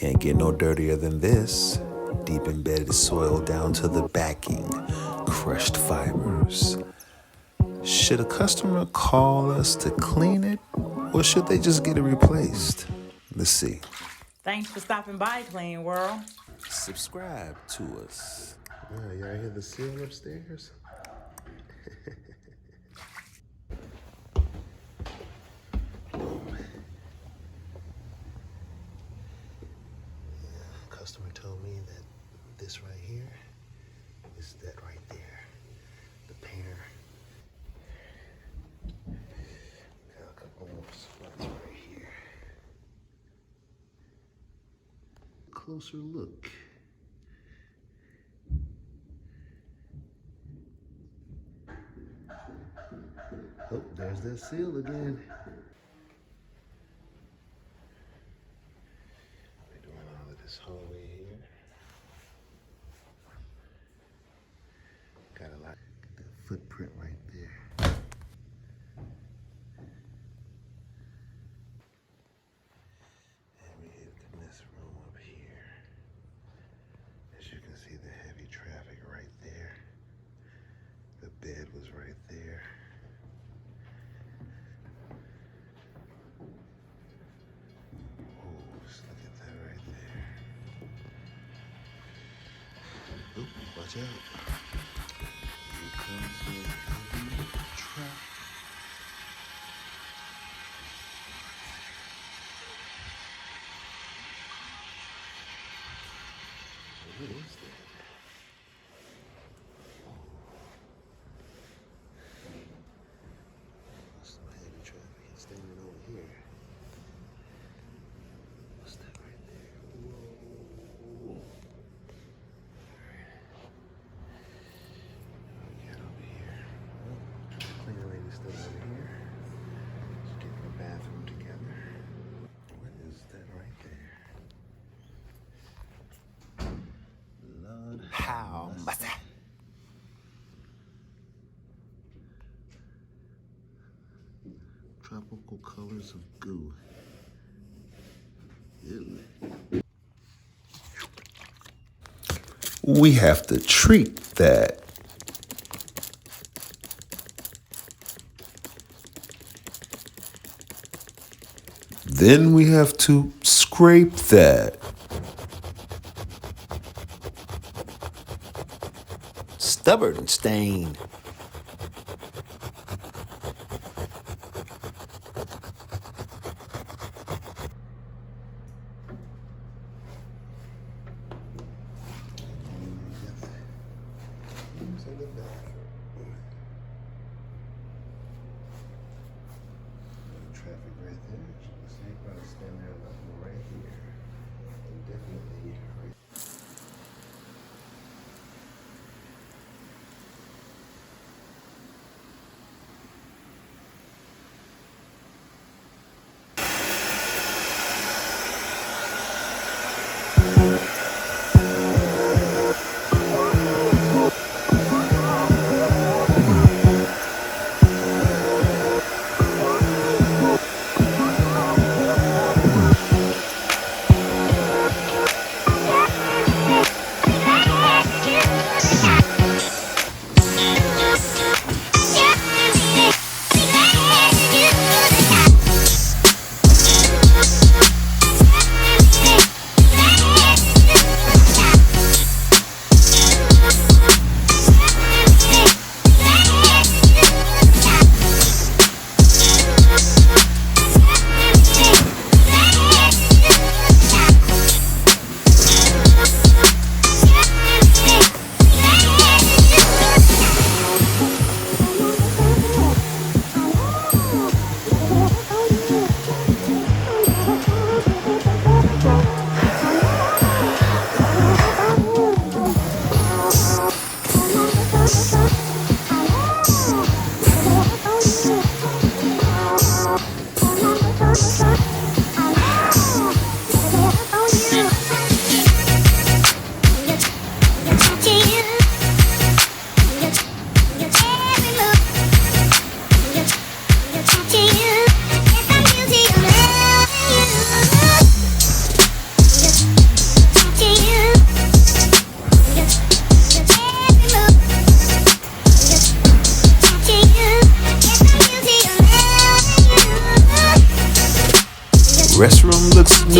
Can't get no dirtier than this. Deep embedded soil down to the backing, crushed fibers. Should a customer call us to clean it, or should they just get it replaced? Let's see. Thanks for stopping by, Clean World. Subscribe to us. Y'all hear the seal upstairs? Customer told me that this right here is that right there. The painter. Got a couple more spots right here. Closer look. Oh, there's that seal again. We're doing all of this hallway here. Got a lot. That footprint right there. And we hit this room up here. As you can see, the heavy traffic right there. The bed was right there. Oop, watch out. Here comes the heavy trap. What is that? Some heavy traffic. He's standing over here. What's that right there? Whoa. Cleaner lady's still over here. She's getting the bathroom together. What is that right there? Lord, how much? Tropical colors of goo. Ew. We have to treat that. Then we have to scrape that. Stubborn stain. Traffic right there. As you can see, probably stand there level right here. And definitely right.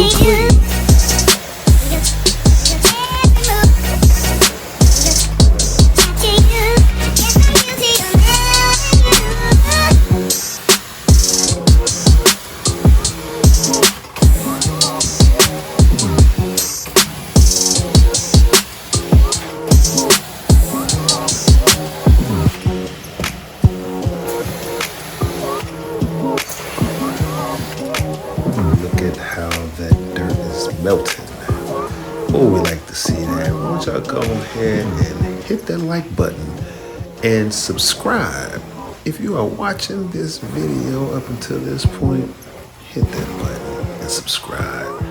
real clean. Look at how that dirt is melting. Oh, we like to see that. Why don't y'all go ahead and hit that like button and subscribe. If you are watching this video up until this point, hit that button and subscribe.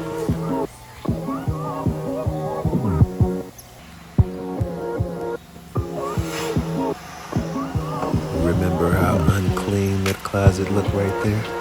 Remember how unclean that closet looked right there?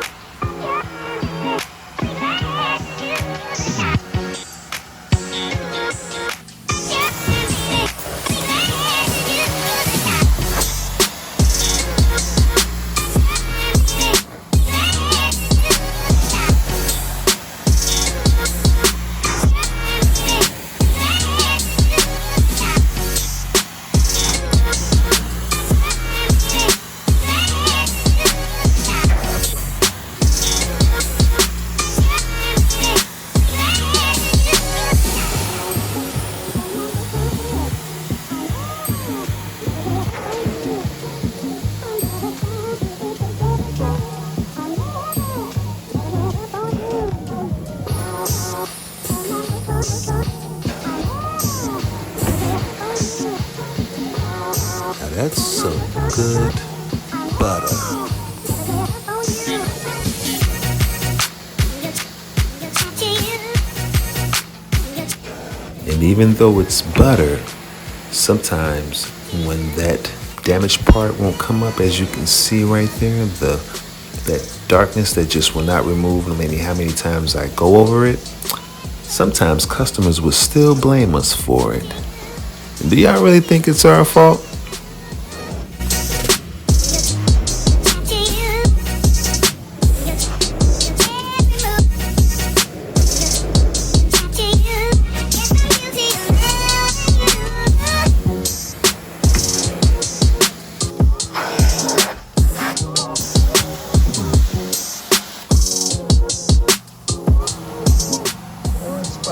Now that's some good butter. And even though it's butter, sometimes when that damaged part won't come up, as you can see right there, that darkness that just will not remove no matter how many times I go over it, sometimes customers will still blame us for it. Do y'all really think it's our fault?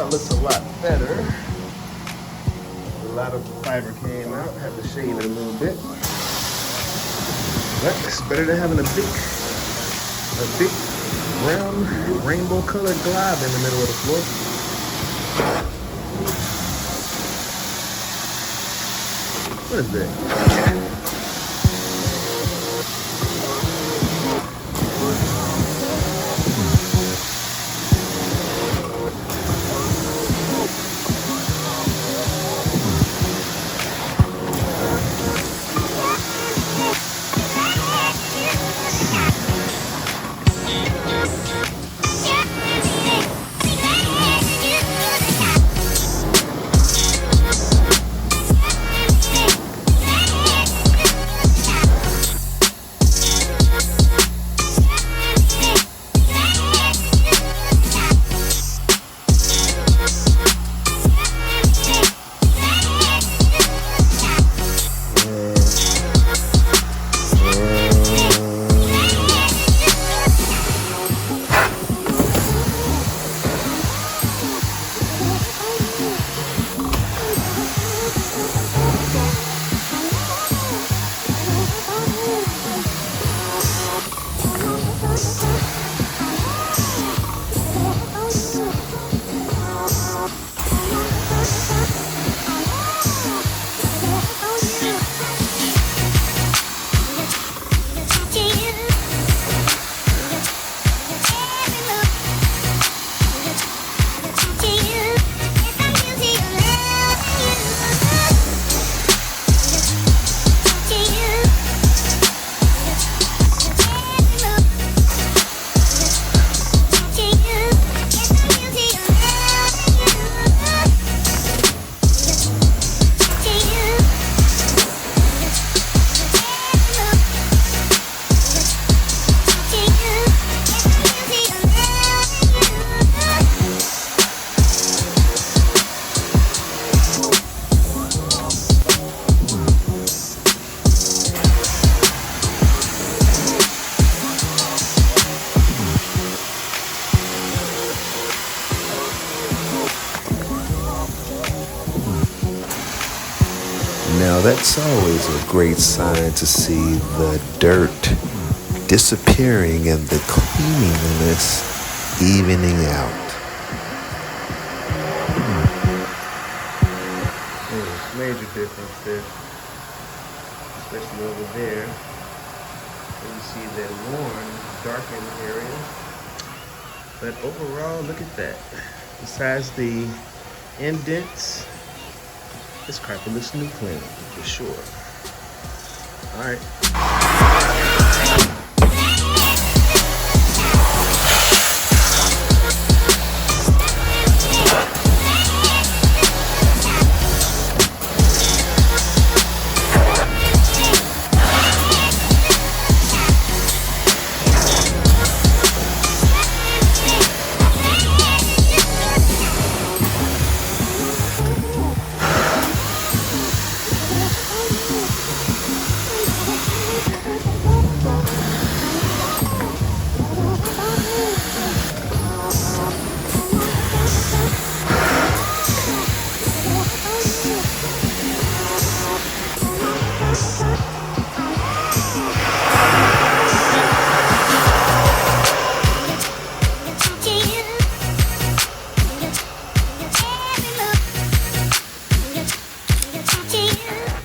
Looks a lot better. A lot of the fiber came out. Have to shave it a little bit. But it's better than having a big brown rainbow colored glob in the middle of the floor. What is that? Now that's always a great sign to see the dirt disappearing and the cleanliness evening out. There's major difference there, especially over there. Where you see that worn, darkened area. But overall, look at that. Besides the indents, this carpet looks new clean for sure. All right.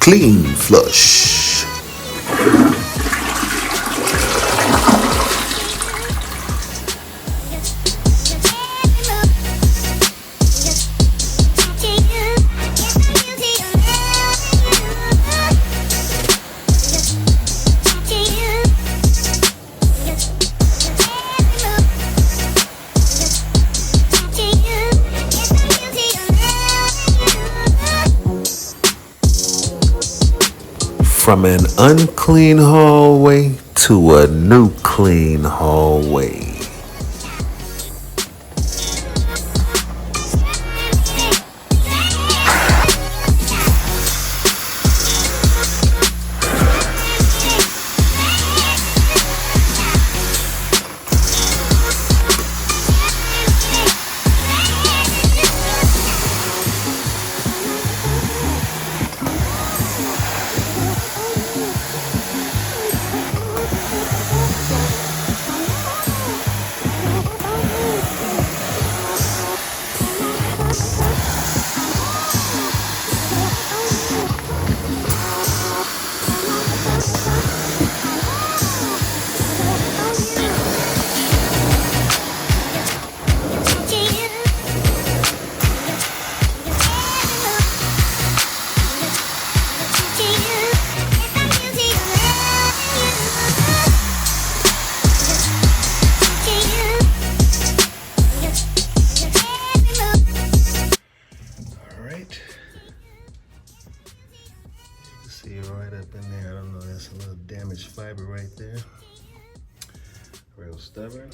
Clean flush. From an unclean hallway to a new clean hallway. See right up in there. I don't know, that's a little damaged fiber right there. Real stubborn.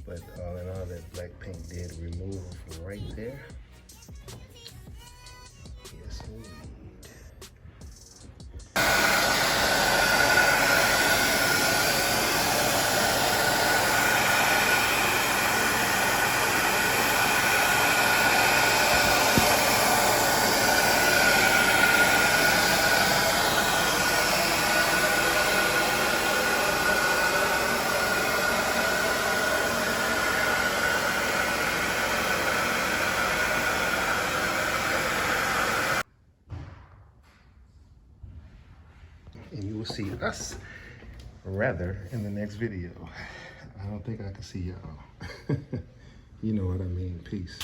But all in all, that black paint did remove it from right there. Yes, indeed. And you will see us, rather, in the next video. I don't think I can see y'all. You know what I mean. Peace.